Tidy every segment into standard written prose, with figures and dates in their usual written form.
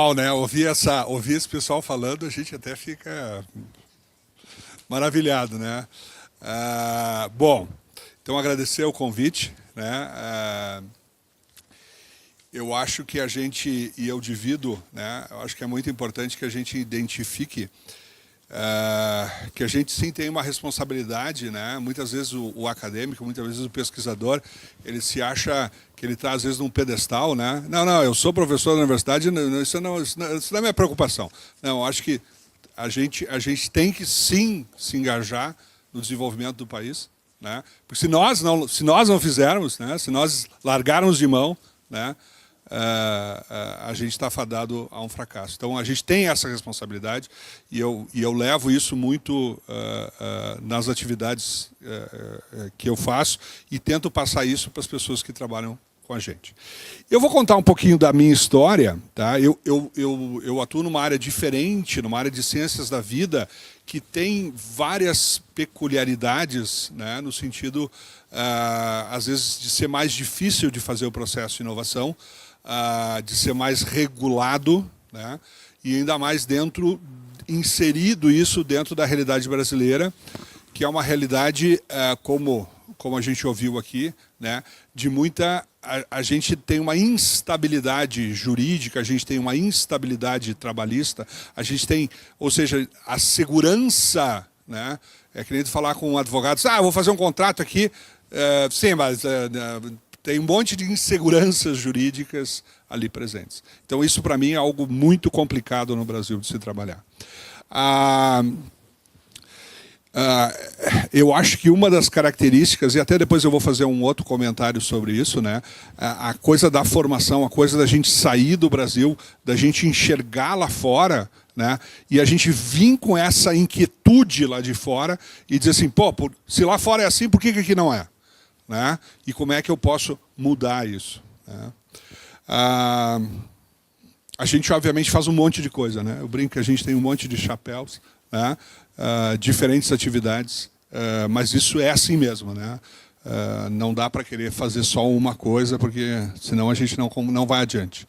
Uau, né? Ouvir esse pessoal falando, a gente até fica maravilhado, né? Bom, então agradecer o convite, né? Eu acho que a gente, e eu divido, né? Eu acho que é muito importante que a gente identifique que a gente sim tem uma responsabilidade, né? Muitas vezes o acadêmico, muitas vezes o pesquisador, ele se acha que ele está às vezes num pedestal, né? Não, eu sou professor da universidade, isso não é minha preocupação. Não, eu acho que a gente tem que sim se engajar no desenvolvimento do país, né? Porque se nós não fizermos, né? Se nós largarmos de mão, né? A gente está fadado a um fracasso. Então, a gente tem essa responsabilidade e eu levo isso muito nas atividades que eu faço e tento passar isso para as pessoas que trabalham com a gente. Eu vou contar um pouquinho da minha história. Tá? Eu atuo numa área diferente, numa área de ciências da vida, que tem várias peculiaridades, né, no sentido, às vezes, de ser mais difícil de fazer o processo de inovação, de ser mais regulado, né? E ainda mais inserido isso dentro da realidade brasileira, que é uma realidade, como a gente ouviu aqui, né? De muita... A gente tem uma instabilidade jurídica, a gente tem uma instabilidade trabalhista, a gente tem, ou seja, a segurança, né? É que nem tu falar com um advogado, eu vou fazer um contrato aqui, sim, mas... tem um monte de inseguranças jurídicas ali presentes. Então, isso, para mim, é algo muito complicado no Brasil de se trabalhar. Eu acho que uma das características, e até depois eu vou fazer um outro comentário sobre isso, né? A coisa da formação, a coisa da gente sair do Brasil, da gente enxergar lá fora, né? E a gente vir com essa inquietude lá de fora e dizer assim, se lá fora é assim, por que aqui não é? Né? E como é que eu posso mudar isso? Né? A gente, obviamente, faz um monte de coisa. Né? Eu brinco que a gente tem um monte de chapéus, né? Diferentes atividades, mas isso é assim mesmo. Né? Não dá para querer fazer só uma coisa, porque senão a gente não vai adiante.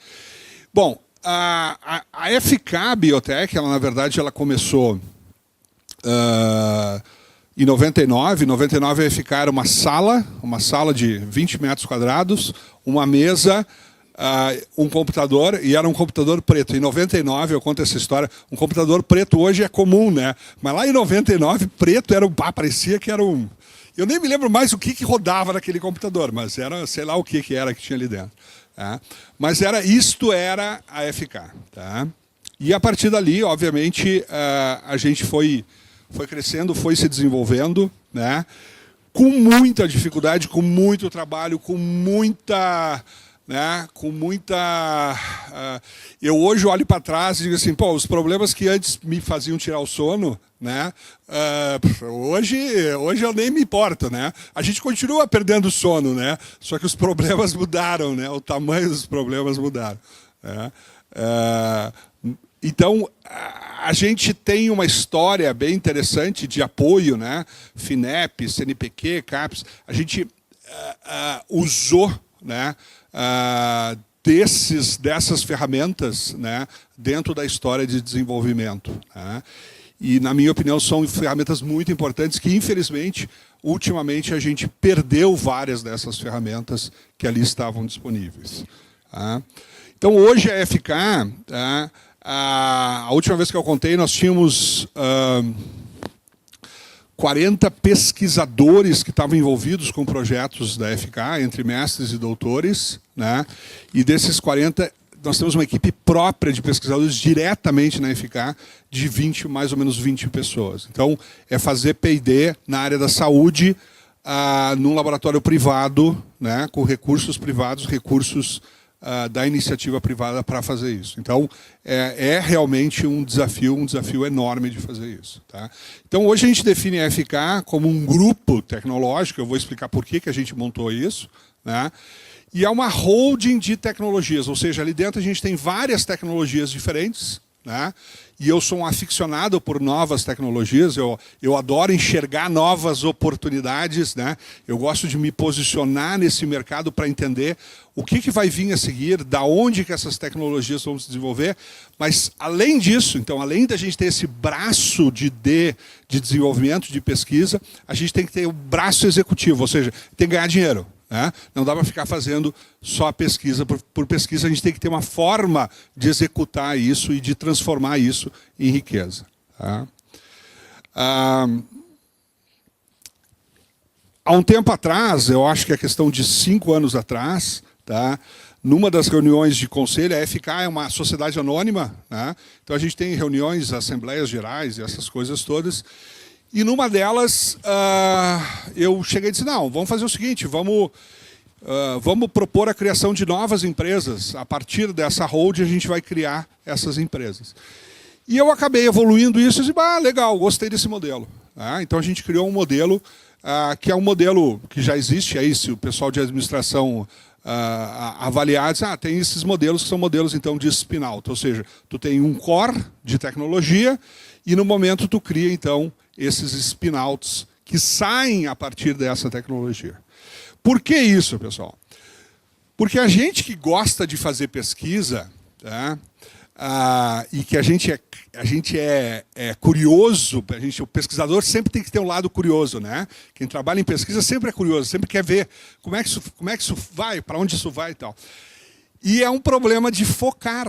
Bom, a FK Biotech, ela, na verdade, ela começou... Em 99 a FK era uma sala de 20 metros quadrados, uma mesa, um computador, e era um computador preto. Em 99, eu conto essa história, um computador preto hoje é comum, né? Mas lá em 99, preto era parecia que era um... Eu nem me lembro mais o que rodava naquele computador, mas era, sei lá o que era que tinha ali dentro. Tá? Mas isto era a FK. Tá? E a partir dali, obviamente, a gente foi crescendo, foi se desenvolvendo, né? Com muita dificuldade, com muito trabalho, com muita... Né? Eu hoje olho para trás e digo assim, os problemas que antes me faziam tirar o sono, né? Hoje eu nem me importo, né? A gente continua perdendo o sono, né? Só que os problemas mudaram, né? O tamanho dos problemas mudaram. Né? Então, a gente tem uma história bem interessante de apoio, né? FINEP, CNPq, CAPES. A gente usou, né? Dessas ferramentas, né? Dentro da história de desenvolvimento. Né? E, na minha opinião, são ferramentas muito importantes que, infelizmente, ultimamente, a gente perdeu várias dessas ferramentas que ali estavam disponíveis. Tá? Então, hoje a FK... Tá? A última vez que eu contei, nós tínhamos 40 pesquisadores que estavam envolvidos com projetos da FK, entre mestres e doutores. Né? E desses 40, nós temos uma equipe própria de pesquisadores diretamente na FK, de mais ou menos 20 pessoas. Então, é fazer P&D na área da saúde, num laboratório privado, né? Com recursos privados, recursos da iniciativa privada para fazer isso. Então, é realmente um desafio enorme de fazer isso. Tá? Então, hoje a gente define a FK como um grupo tecnológico, eu vou explicar por que a gente montou isso, né? E é uma holding de tecnologias, ou seja, ali dentro a gente tem várias tecnologias diferentes, né? E eu sou um aficionado por novas tecnologias, eu adoro enxergar novas oportunidades, né? Eu gosto de me posicionar nesse mercado para entender o que vai vir a seguir, da onde que essas tecnologias vão se desenvolver. Mas, além disso, então, além da gente ter esse braço de desenvolvimento, de pesquisa, a gente tem que ter o braço executivo, ou seja, tem que ganhar dinheiro. Não dá para ficar fazendo só pesquisa por pesquisa, a gente tem que ter uma forma de executar isso e de transformar isso em riqueza. Há um tempo atrás, eu acho que é questão de 5 anos atrás, numa das reuniões de conselho, a FK é uma sociedade anônima, então a gente tem reuniões, assembleias gerais e essas coisas todas. E numa delas, eu cheguei e disse, não, vamos fazer o seguinte, vamos propor a criação de novas empresas. A partir dessa hold, a gente vai criar essas empresas. E eu acabei evoluindo isso e disse, legal, gostei desse modelo. Então a gente criou um modelo, que é um modelo que já existe aí, se o pessoal de administração avaliar, diz, tem esses modelos que são modelos então de spin-out, ou seja, tu tem um core de tecnologia e no momento tu cria então esses spin-outs que saem a partir dessa tecnologia. Por que isso, pessoal? Porque a gente que gosta de fazer pesquisa, e que a gente é curioso, o pesquisador sempre tem que ter um lado curioso, né? Quem trabalha em pesquisa sempre é curioso, sempre quer ver como é que isso vai, para onde isso vai e tal. E é um problema de focar,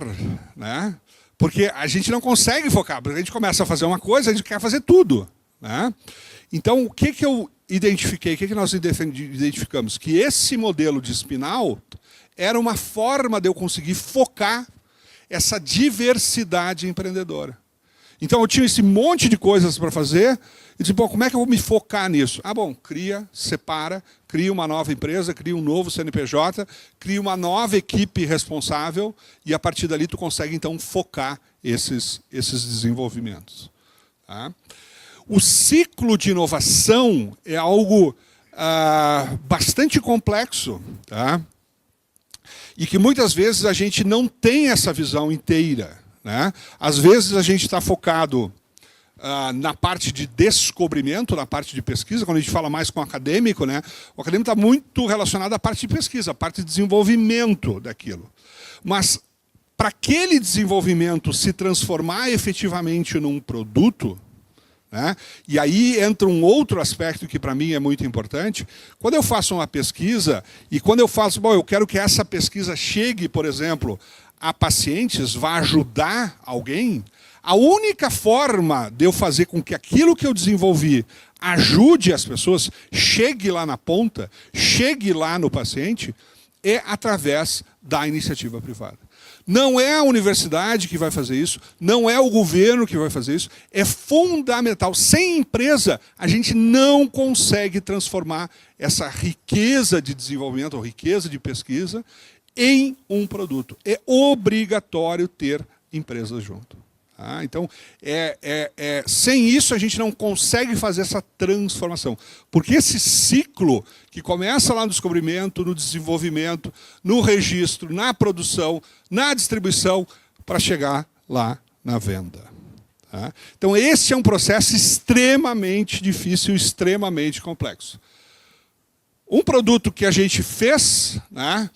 né? Porque a gente não consegue focar, porque a gente começa a fazer uma coisa, a gente quer fazer tudo, né? Então, o que eu identifiquei, o que nós identificamos? Que esse modelo de spin-out era uma forma de eu conseguir focar essa diversidade empreendedora. Então, eu tinha esse monte de coisas para fazer, e disse, como é que eu vou me focar nisso? Cria, separa, cria uma nova empresa, cria um novo CNPJ, cria uma nova equipe responsável, e a partir dali tu consegue, então, focar esses desenvolvimentos. O ciclo de inovação é algo bastante complexo, e que muitas vezes a gente não tem essa visão inteira, né? Às vezes a gente está focado na parte de descobrimento, na parte de pesquisa, quando a gente fala mais com o acadêmico, né? O acadêmico está muito relacionado à parte de pesquisa, à parte de desenvolvimento daquilo. Mas para aquele desenvolvimento se transformar efetivamente num produto, né? E aí entra um outro aspecto que para mim é muito importante. Quando eu faço uma pesquisa, e quando eu faço, eu quero que essa pesquisa chegue, por exemplo, a pacientes, vá ajudar alguém, a única forma de eu fazer com que aquilo que eu desenvolvi ajude as pessoas, chegue lá na ponta, chegue lá no paciente, é através da iniciativa privada. Não é a universidade que vai fazer isso, não é o governo que vai fazer isso, é fundamental. Sem empresa, a gente não consegue transformar essa riqueza de desenvolvimento, ou riqueza de pesquisa, em um produto. É obrigatório ter empresas junto. Então, sem isso a gente não consegue fazer essa transformação. Porque esse ciclo que começa lá no descobrimento, no desenvolvimento, no registro, na produção, na distribuição, para chegar lá na venda. Então, esse é um processo extremamente difícil, extremamente complexo. Um produto que a gente fez, né?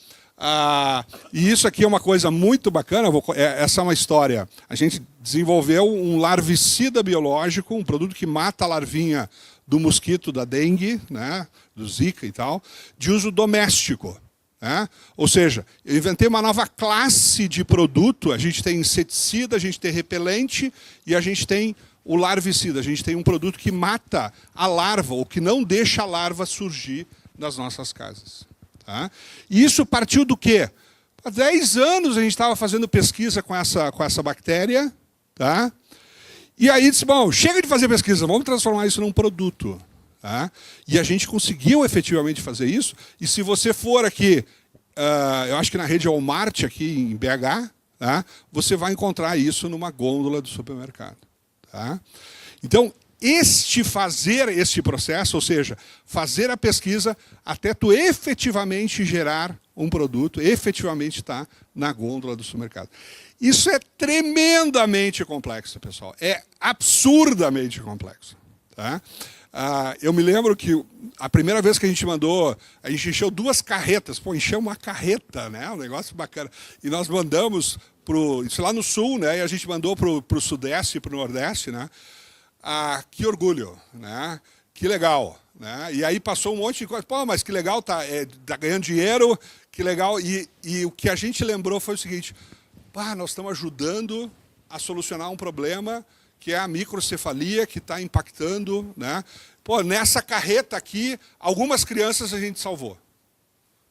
E isso aqui é uma coisa muito bacana, essa é uma história. A gente desenvolveu um larvicida biológico, um produto que mata a larvinha do mosquito da dengue, né, do Zika e tal, de uso doméstico. Né? Ou seja, eu inventei uma nova classe de produto, a gente tem inseticida, a gente tem repelente e a gente tem o larvicida. A gente tem um produto que mata a larva, ou que não deixa a larva surgir nas nossas casas. E isso partiu do quê? Há 10 anos a gente estava fazendo pesquisa com essa bactéria. E aí disse, chega de fazer pesquisa, vamos transformar isso num produto. E a gente conseguiu efetivamente fazer isso. E se você for aqui, eu acho que na rede Walmart, aqui em BH, você vai encontrar isso numa gôndola do supermercado. Então, fazer este processo, ou seja, fazer a pesquisa até tu efetivamente gerar um produto efetivamente está na gôndola do supermercado. Isso é tremendamente complexo, pessoal. É absurdamente complexo. Tá? Eu me lembro que a primeira vez que a gente mandou, a gente encheu 2 carretas. Pô, encheu uma carreta, né? Um negócio bacana. E nós mandamos isso lá no sul, né? E a gente mandou para o sudeste e para o nordeste, né? Que orgulho, né? Que legal. Né? E aí passou um monte de coisa. Pô, mas que legal, tá ganhando dinheiro, que legal. E o que a gente lembrou foi o seguinte: nós estamos ajudando a solucionar um problema que é a microcefalia, que está impactando. Né? Pô, nessa carreta aqui, algumas crianças a gente salvou.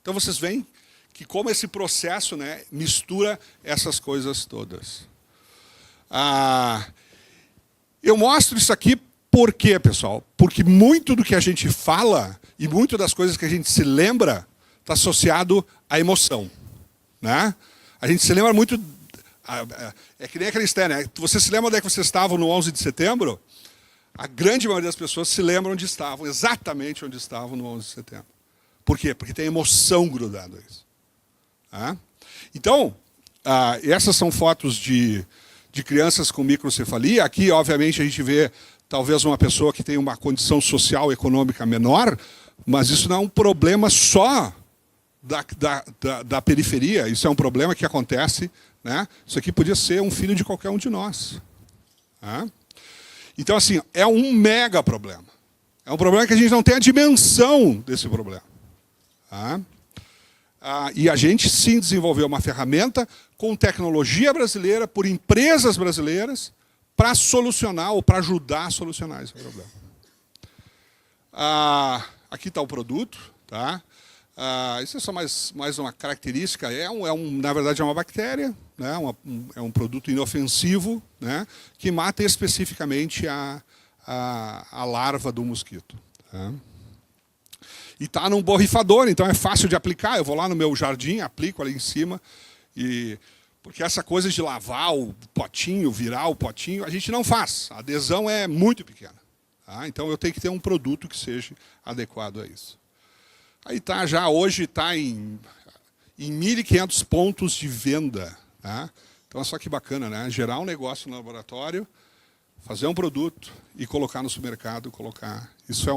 Então vocês veem que como esse processo, né, mistura essas coisas todas. Eu mostro isso aqui por quê, pessoal? Porque muito do que a gente fala e muito das coisas que a gente se lembra está associado à emoção. Né? A gente se lembra muito... É que nem aquele história, né? Você se lembra onde é que vocês estavam no 11 de setembro? A grande maioria das pessoas se lembram onde estavam, exatamente onde estavam no 11 de setembro. Por quê? Porque tem emoção grudada a isso. Tá? Então, essas são fotos de crianças com microcefalia. Aqui, obviamente, a gente vê talvez uma pessoa que tem uma condição social e econômica menor, mas isso não é um problema só da periferia, isso é um problema que acontece, né? Isso aqui podia ser um filho de qualquer um de nós. Tá? Então, assim, é um mega problema. É um problema que a gente não tem a dimensão desse problema. Tá? E a gente, sim, desenvolveu uma ferramenta com tecnologia brasileira, por empresas brasileiras, para solucionar ou para ajudar a solucionar esse problema. Aqui está o produto. Tá? Isso é só mais uma característica. Na verdade, é uma bactéria, né? É um produto inofensivo, né? Que mata especificamente a larva do mosquito. Tá? E está num borrifador, então é fácil de aplicar. Eu vou lá no meu jardim, aplico ali em cima. Porque essa coisa de lavar o potinho, virar o potinho, a gente não faz. A adesão é muito pequena. Tá? Então eu tenho que ter um produto que seja adequado a isso. Aí hoje está em 1.500 pontos de venda. Tá? Então, só que bacana, né? Gerar um negócio no laboratório, fazer um produto e colocar no supermercado, Isso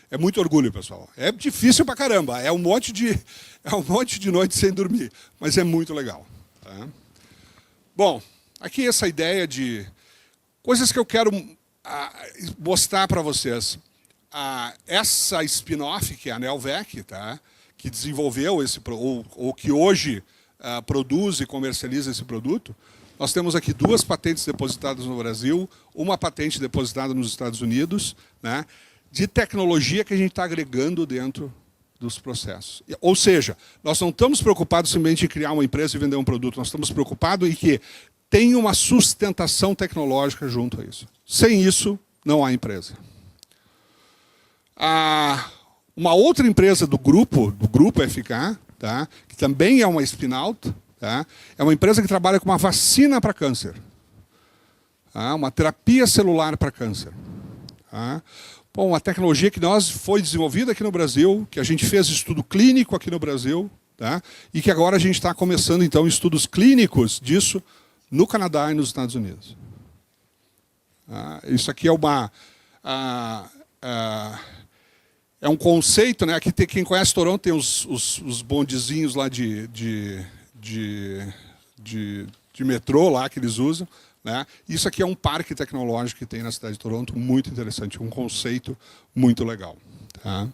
é muito orgulho, pessoal. É difícil pra caramba, é um monte de noite sem dormir, mas é muito legal. Tá? Bom, aqui essa ideia de coisas que eu quero mostrar para vocês. Essa spin-off, que é a Nelvec, tá? Que desenvolveu ou que hoje produz e comercializa esse produto, nós temos aqui 2 patentes depositadas no Brasil, uma patente depositada nos Estados Unidos, né? De tecnologia que a gente está agregando dentro dos processos. Ou seja, nós não estamos preocupados simplesmente em criar uma empresa e vender um produto, nós estamos preocupados em que tem uma sustentação tecnológica junto a isso. Sem isso, não há empresa. Uma outra empresa do grupo FK, tá? Que também é uma spin-out, tá? É uma empresa que trabalha com uma vacina para câncer. Tá? Uma terapia celular para câncer. Tá? Bom, uma tecnologia que foi desenvolvida aqui no Brasil, que a gente fez estudo clínico aqui no Brasil, tá? E que agora a gente está começando, então, estudos clínicos disso no Canadá e nos Estados Unidos. Isso aqui é um conceito, né? Aqui quem conhece Toronto tem os bondezinhos lá de metrô lá que eles usam. Né? Isso aqui é um parque tecnológico que tem na cidade de Toronto, muito interessante, um conceito muito legal. Tá?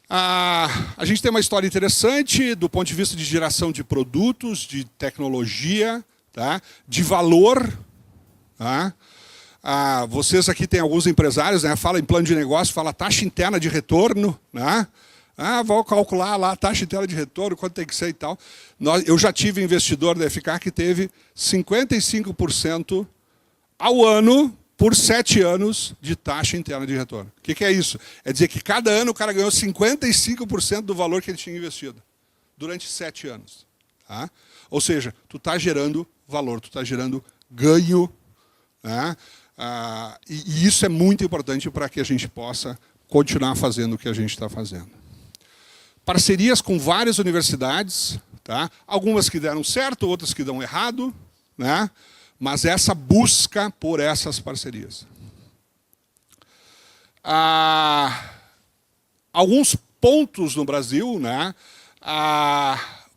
A gente tem uma história interessante do ponto de vista de geração de produtos, de tecnologia, tá? De valor. Tá? Vocês aqui têm alguns empresários, né? Fala em plano de negócio, fala taxa interna de retorno. Né? Vou calcular lá a taxa interna de retorno, quanto tem que ser e tal. Eu já tive investidor da FK que teve 55% ao ano por 7 anos de taxa interna de retorno. O que é isso? É dizer que cada ano o cara ganhou 55% do valor que ele tinha investido, durante 7 anos. Tá? Ou seja, tu está gerando valor, tu está gerando ganho. Né? E isso é muito importante para que a gente possa continuar fazendo o que a gente está fazendo. parcerias com várias universidades, tá? Algumas que deram certo, outras que dão errado, né? Mas essa busca por essas parcerias. Alguns pontos no Brasil, né?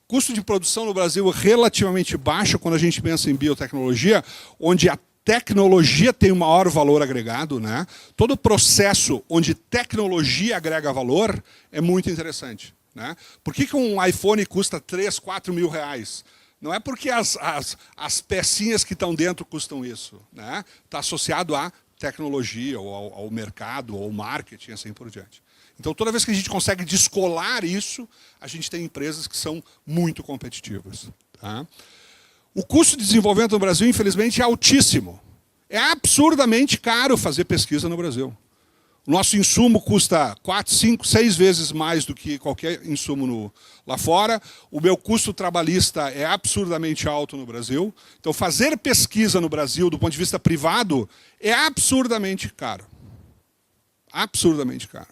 Custo de produção no Brasil é relativamente baixo quando a gente pensa em biotecnologia, onde a tecnologia tem o maior valor agregado, né? Todo processo onde tecnologia agrega valor é muito interessante, né? Por que um iPhone custa 3, 4 mil reais? Não é porque as pecinhas que estão dentro custam isso, né? Está associado à tecnologia, ou ao mercado, ou ao marketing, assim por diante. Então, toda vez que a gente consegue descolar isso, a gente tem empresas que são muito competitivas, tá? O custo de desenvolvimento no Brasil, infelizmente, é altíssimo. É absurdamente caro fazer pesquisa no Brasil. O nosso insumo custa 4, 5, 6 vezes mais do que qualquer insumo lá fora. O meu custo trabalhista é absurdamente alto no Brasil. Então, fazer pesquisa no Brasil, do ponto de vista privado, é absurdamente caro. Absurdamente caro.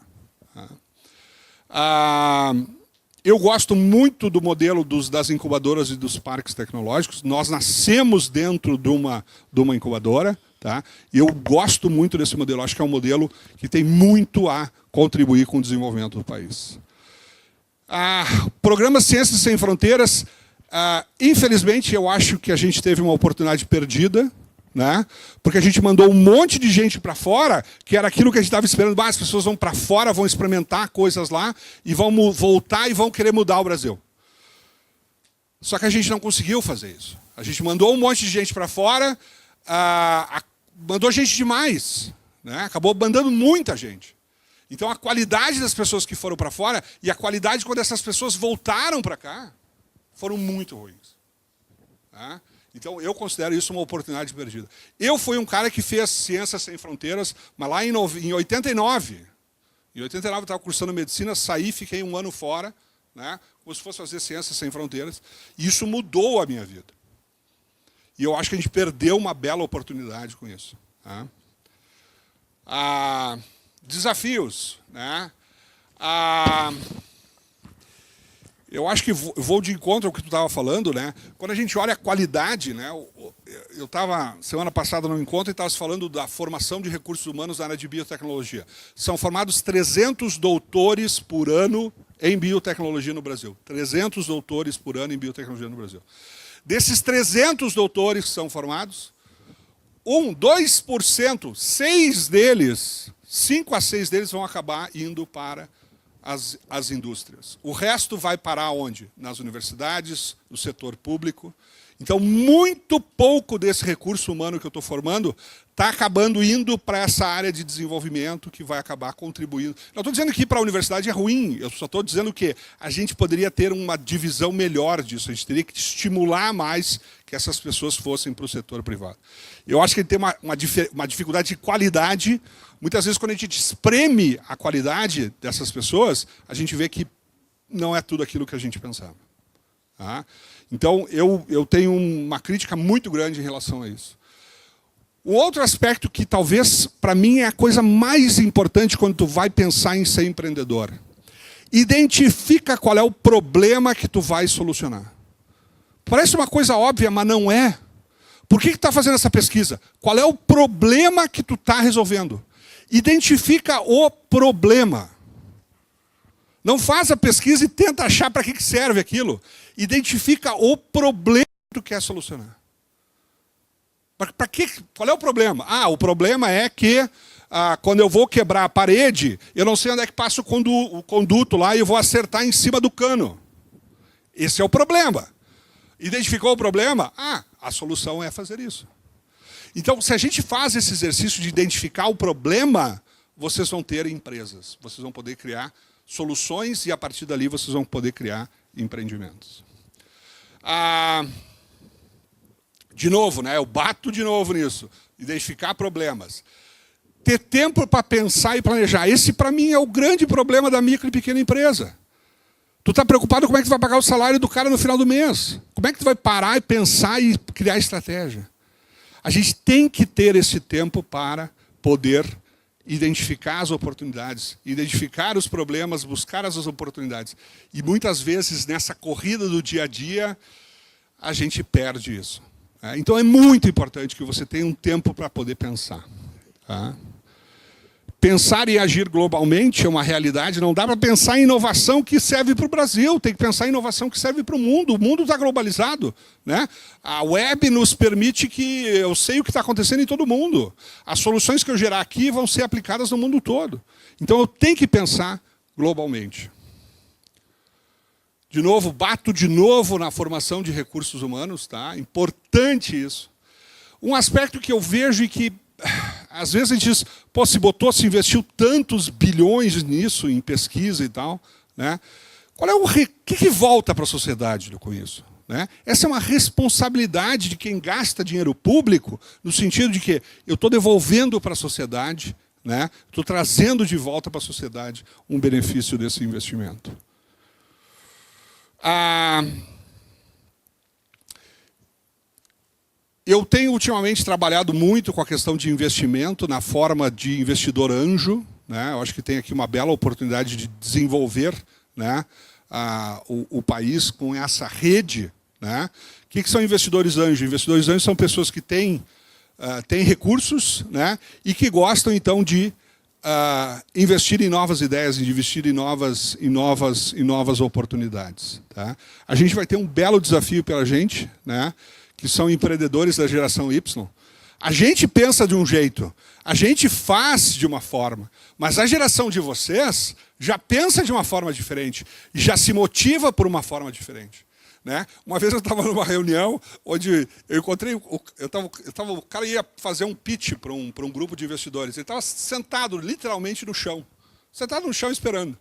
Eu gosto muito do modelo das incubadoras e dos parques tecnológicos. Nós nascemos dentro de uma incubadora, tá? E eu gosto muito desse modelo. Acho que é um modelo que tem muito a contribuir com o desenvolvimento do país. Programa Ciências Sem Fronteiras, infelizmente, eu acho que a gente teve uma oportunidade perdida, né? Porque a gente mandou um monte de gente para fora, que era aquilo que a gente estava esperando. As pessoas vão para fora, vão experimentar coisas lá, e vão voltar e vão querer mudar o Brasil. Só que a gente não conseguiu fazer isso. A gente mandou um monte de gente para fora, mandou gente demais, né? Acabou mandando muita gente. Então a qualidade das pessoas que foram para fora e a qualidade quando essas pessoas voltaram para cá foram muito ruins, tá? Então, eu considero isso uma oportunidade perdida. Eu fui um cara que fez Ciências Sem Fronteiras, mas lá em 89. Em 89 eu estava cursando medicina, saí, fiquei um ano fora, né, como se fosse fazer Ciências Sem Fronteiras, e isso mudou a minha vida. E eu acho que a gente perdeu uma bela oportunidade com isso, tá? Desafios, né? Eu acho que vou de encontro ao que tu estava falando, né? Quando a gente olha a qualidade, né? Eu estava, semana passada, no encontro e estava falando da formação de recursos humanos na área de biotecnologia. São formados 300 doutores por ano em biotecnologia no Brasil. 300 doutores por ano em biotecnologia no Brasil. Desses 300 doutores que são formados, 2%, 6 deles, 5 a 6 deles vão acabar indo para as indústrias. O resto vai parar onde? Nas universidades, no setor público. Então, muito pouco desse recurso humano que eu estou formando está acabando indo para essa área de desenvolvimento que vai acabar contribuindo. Não estou dizendo que ir para a universidade é ruim, eu só estou dizendo que a gente poderia ter uma divisão melhor disso, a gente teria que estimular mais que essas pessoas fossem para o setor privado. Eu acho que ele tem uma dificuldade de qualidade. Muitas vezes, quando a gente espreme a qualidade dessas pessoas, a gente vê que não é tudo aquilo que a gente pensava. Tá? Então, eu tenho uma crítica muito grande em relação a isso. Um outro aspecto que talvez, para mim, é a coisa mais importante quando tu vai pensar em ser empreendedor. Identifica qual é o problema que tu vai solucionar. Parece uma coisa óbvia, mas não é. Por que tu está fazendo essa pesquisa? Qual é o problema que tu está resolvendo? Identifica o problema. Não faz a pesquisa e tenta achar para que serve aquilo. Identifica o problema que tu quer solucionar. Qual é o problema? O problema é que quando eu vou quebrar a parede, eu não sei onde é que passa o conduto lá e eu vou acertar em cima do cano. Esse é o problema. Identificou o problema? A solução é fazer isso. Então, se a gente faz esse exercício de identificar o problema, vocês vão ter empresas. Vocês vão poder criar soluções e, a partir dali, vocês vão poder criar empreendimentos. De novo, né? Eu bato de novo nisso. Identificar problemas. Ter tempo para pensar e planejar. Esse, para mim, é o grande problema da micro e pequena empresa. Tu está preocupado como é que tu vai pagar o salário do cara no final do mês. Como é que tu vai parar e pensar e criar estratégia? A gente tem que ter esse tempo para poder identificar as oportunidades, identificar os problemas, buscar as oportunidades. E muitas vezes, nessa corrida do dia a dia, a gente perde isso. Então é muito importante que você tenha um tempo para poder pensar. Tá? Pensar e agir globalmente é uma realidade, não dá para pensar em inovação que serve para o Brasil, tem que pensar em inovação que serve para o mundo está globalizado. Né? A web nos permite que eu sei o que está acontecendo em todo mundo. As soluções que eu gerar aqui vão ser aplicadas no mundo todo. Então eu tenho que pensar globalmente. De novo, bato de novo na formação de recursos humanos, tá? Importante isso. Um aspecto que eu vejo e que às vezes a gente diz, pô, se investiu tantos bilhões nisso, em pesquisa e tal, né? Qual é o que volta para a sociedade com isso? Né? Essa é uma responsabilidade de quem gasta dinheiro público, no sentido de que eu estou devolvendo para a sociedade, né? Estou trazendo de volta para a sociedade um benefício desse investimento. Eu tenho ultimamente trabalhado muito com a questão de investimento na forma de investidor anjo. Né? Eu acho que tem aqui uma bela oportunidade de desenvolver, né, o país com essa rede. Né? O que são investidores anjos? Investidores anjos são pessoas que têm recursos, né, e que gostam, então, de investir em novas ideias, de investir em novas oportunidades. Tá? A gente vai ter um belo desafio pela gente, né, que são empreendedores da geração Y. A gente pensa de um jeito, a gente faz de uma forma, mas a geração de vocês já pensa de uma forma diferente, e já se motiva por uma forma diferente. Né? Uma vez eu estava numa reunião onde eu encontrei, o cara ia fazer um pitch para um grupo de investidores. Ele estava sentado literalmente no chão, esperando.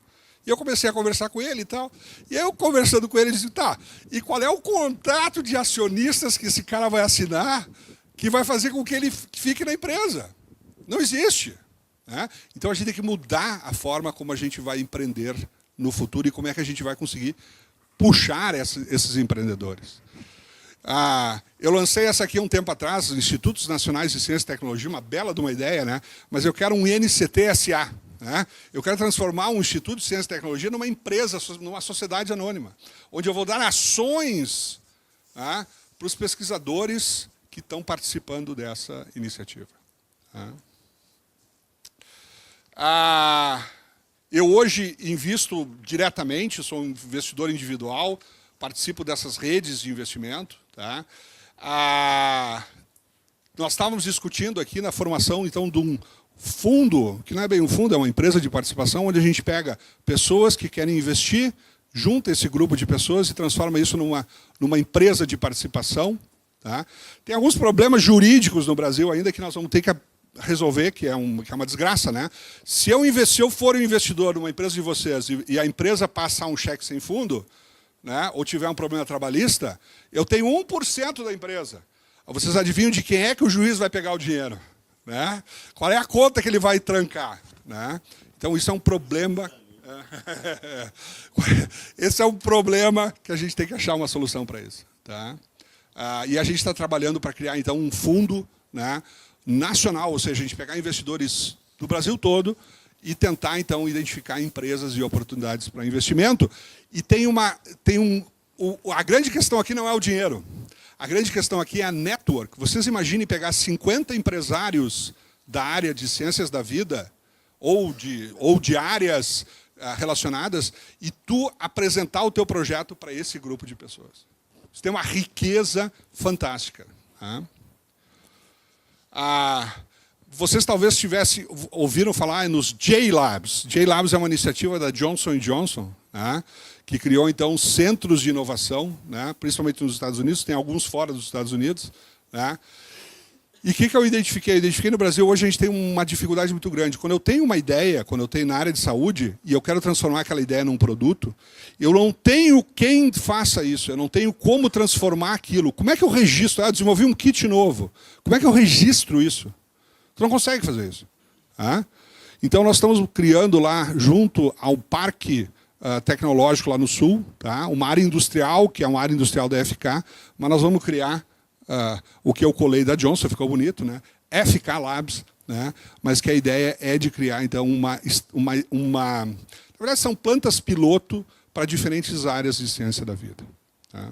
E eu comecei a conversar com ele e tal. E eu, conversando com ele, disse, tá, e qual é o contrato de acionistas que esse cara vai assinar que vai fazer com que ele fique na empresa? Não existe. Né? Então a gente tem que mudar a forma como a gente vai empreender no futuro e como é que a gente vai conseguir puxar esses empreendedores. Eu lancei essa aqui um tempo atrás, Institutos Nacionais de Ciência e Tecnologia, uma bela de uma ideia, né? Mas eu quero um INCT-SA. Né? Eu quero transformar um Instituto de Ciência e Tecnologia numa empresa, numa sociedade anônima, onde eu vou dar ações, tá, para os pesquisadores que estão participando dessa iniciativa. Tá? Eu hoje invisto diretamente, sou um investidor individual, participo dessas redes de investimento. Tá? Nós estávamos discutindo aqui na formação, então, de um fundo, que não é bem um fundo, é uma empresa de participação, onde a gente pega pessoas que querem investir, junta esse grupo de pessoas e transforma isso numa empresa de participação. Tá? Tem alguns problemas jurídicos no Brasil ainda que nós vamos ter que resolver, que é uma desgraça. Né? Se eu for um investidor numa empresa de vocês e a empresa passar um cheque sem fundo, né, ou tiver um problema trabalhista, eu tenho 1% da empresa. Vocês adivinham de quem é que o juiz vai pegar o dinheiro? Né? Qual é a conta que ele vai trancar? Né? Então, isso é um problema. Esse é um problema que a gente tem que achar uma solução para isso. Tá? E a gente está trabalhando para criar, então, um fundo, né, nacional, ou seja, a gente pegar investidores do Brasil todo e tentar, então, identificar empresas e oportunidades para investimento. E a grande questão aqui não é o dinheiro. A grande questão aqui é a network. Vocês imaginem pegar 50 empresários da área de ciências da vida ou de áreas relacionadas e tu apresentar o teu projeto para esse grupo de pessoas. Isso tem uma riqueza fantástica. Tá? Vocês talvez ouviram falar nos J-Labs. J-Labs é uma iniciativa da Johnson & Johnson, né, que criou, então, centros de inovação, né, principalmente nos Estados Unidos, tem alguns fora dos Estados Unidos. Né. E o que eu identifiquei? Eu identifiquei no Brasil, hoje a gente tem uma dificuldade muito grande. Quando eu tenho uma ideia, quando eu tenho na área de saúde, e eu quero transformar aquela ideia num produto, eu não tenho quem faça isso, eu não tenho como transformar aquilo. Como é que eu registro? Eu desenvolvi um kit novo. Como é que eu registro isso? Tu não consegue fazer isso. Tá? Então, nós estamos criando lá, junto ao Parque Tecnológico lá no Sul, tá? Uma área industrial, que é uma área industrial da FK, mas nós vamos criar o que eu colei da Johnson, ficou bonito, né? FK Labs, né? Mas que a ideia é de criar, então, na verdade, são plantas piloto para diferentes áreas de ciência da vida. Tá?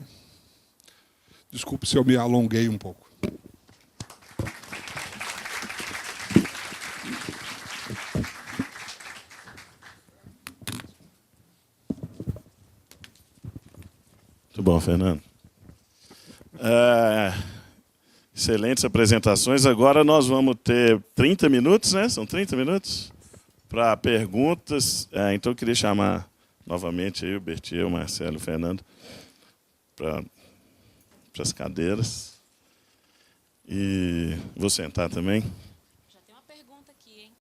Desculpe se eu me alonguei um pouco. Muito bom, Fernando. Excelentes apresentações. Agora nós vamos ter 30 minutos, né? São 30 minutos para perguntas. Então eu queria chamar novamente aí o Bertier, o Marcelo e o Fernando para as cadeiras. E vou sentar também.